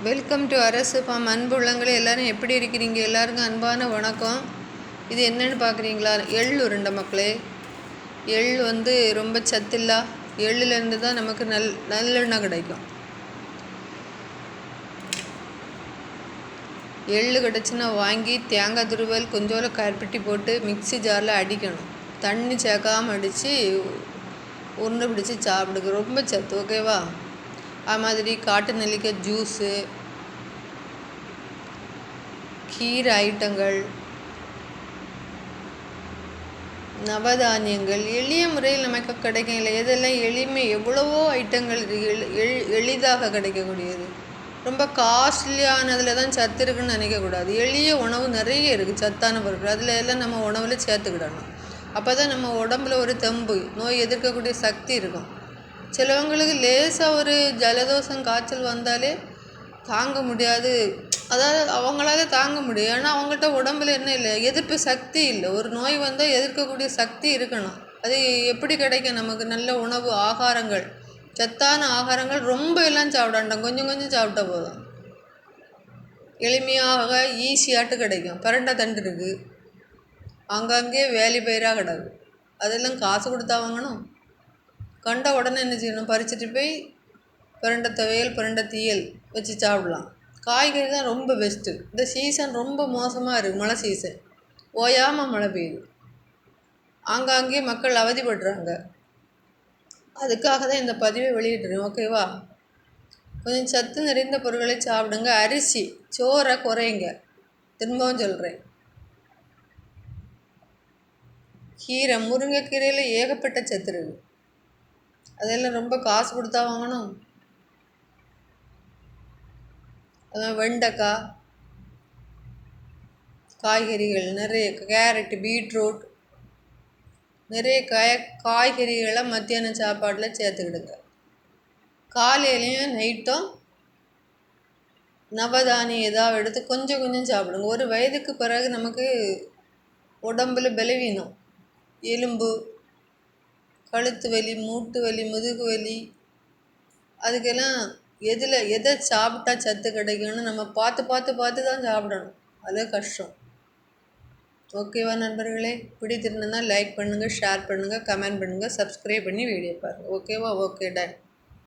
Welcome to அரசு form. அன்பு உள்ளங்களே எல்லோரும் எப்படி இருக்கிறீங்க? எல்லாருக்கும் அன்பான வணக்கம். இது என்னென்னு பார்க்குறீங்களா? எள் உருண்டை மக்களே. எள் ரொம்ப சத்தில்லா. எள்ளுலேருந்து தான் நமக்கு நல்லெண்ணெய் கிடைக்கும். எள் கிடச்சுன்னா வாங்கி தேங்காய் துருவல் கொஞ்சோல கருப்பட்டி போட்டு மிக்ஸி ஜாரில் அடிக்கணும். தண்ணி சேர்க்காமல் அடித்து உருண்டை பிடிச்சி சாப்பிடுங்க. ரொம்ப சத்து. ஓகேவா? அது மாதிரி காட்டு நெல்லிக்காய் ஜூஸு, கீரை ஐட்டங்கள், நவதானியங்கள் எளிய முறையில் நமக்கு கிடைக்கும். இல்லை எதெல்லாம் எளிமை, எவ்வளவோ ஐட்டங்கள் எளிதாக கிடைக்கக்கூடியது. ரொம்ப காஸ்ட்லியானதில் தான் சத்து இருக்குதுன்னு நினைக்கக்கூடாது. எளிய உணவு நிறைய இருக்குது, சத்தான பொருட்கள். அதில் எல்லாம் நம்ம உணவில் சேர்த்துக்கிடணும். அப்போ தான் நம்ம உடம்புல ஒரு தெம்பு, நோய் எதிர்க்கக்கூடிய சக்தி இருக்கும். சிலவங்களுக்கு லேசாக ஒரு ஜலதோஷம் காய்ச்சல் வந்தாலே தாங்க முடியாது. அதாவது அவங்களால தாங்க முடியும். ஏன்னா அவங்கள்ட்ட உடம்புல என்ன இல்லை, எதிர்ப்பு சக்தி இல்லை. ஒரு நோய் வந்தால் எதிர்க்கக்கூடிய சக்தி இருக்கணும். அது எப்படி கிடைக்கும்? நமக்கு நல்ல உணவு, ஆகாரங்கள், சத்தான ஆகாரங்கள் ரொம்ப எல்லாம் சாப்பிடாண்டோம், கொஞ்சம் கொஞ்சம் சாப்பிட்டா போதும். எளிமையாக ஈஸியாட்டு கிடைக்கும். பரண்டை தண்டு இருக்குது, அங்கங்கே வேலி பயிராக கிடக்கு. அதெல்லாம் காசு கொடுத்தா வாங்கணும். கண்ட உடனே என்ன செய்யணும்? பறிச்சுட்டு போய் பிரண்டை துவையல், பிரண்டை தீயல் வச்சு சாப்பிடலாம். காய்கறி தான் ரொம்ப பெஸ்ட்டு. இந்த சீசன் ரொம்ப மோசமாக இருக்குது, மழை சீசன். ஓயாமல் மழை பெய்யுது, ஆங்காங்கே மக்கள் அவதிப்படுறாங்க. அதுக்காக தான் இந்த பதிவை வெளியிடுறேன். ஓகேவா? கொஞ்சம் சத்து நிறைந்த பொருட்களை சாப்பிடுங்க. அரிசி, சோறை குறையுங்க. திரும்பவும் சொல்கிறேன். கீரை, முருங்கைக்கீரையில் ஏகப்பட்ட சத்து இருக்குது. அதெல்லாம் ரொம்ப காசு கொடுத்தா வாங்கணும். அதான் வெண்டைக்காய், காய்கறிகள் நிறைய, கேரட்டு, பீட்ரூட், நிறைய காய்கறிகளை மத்தியான சாப்பாட்டில் சேர்த்துக்கிடுங்க. காலையிலையும் நைட்டும் நவதானியம் ஏதாவது எடுத்து கொஞ்சம் கொஞ்சம் சாப்பிடுங்க. ஒரு வயதுக்கு பிறகு நமக்கு உடம்புல பலவீனம், எலும்பு, கழுத்து வலி, மூட்டு வலி, முதுகு வலி, அதுக்கெல்லாம் எதை சாப்பிட்டா சத்து கிடைக்கும்னு நம்ம பார்த்து தான் சாப்பிடணும். அது கஷ்டம். ஓகேவா நண்பர்களே? பிடித்திருந்தா லைக் பண்ணுங்கள், ஷேர் பண்ணுங்கள், கமெண்ட் பண்ணுங்கள், சப்ஸ்கிரைப் பண்ணி வீடியோ பாருங்கள். ஓகேவா? Okay, ton.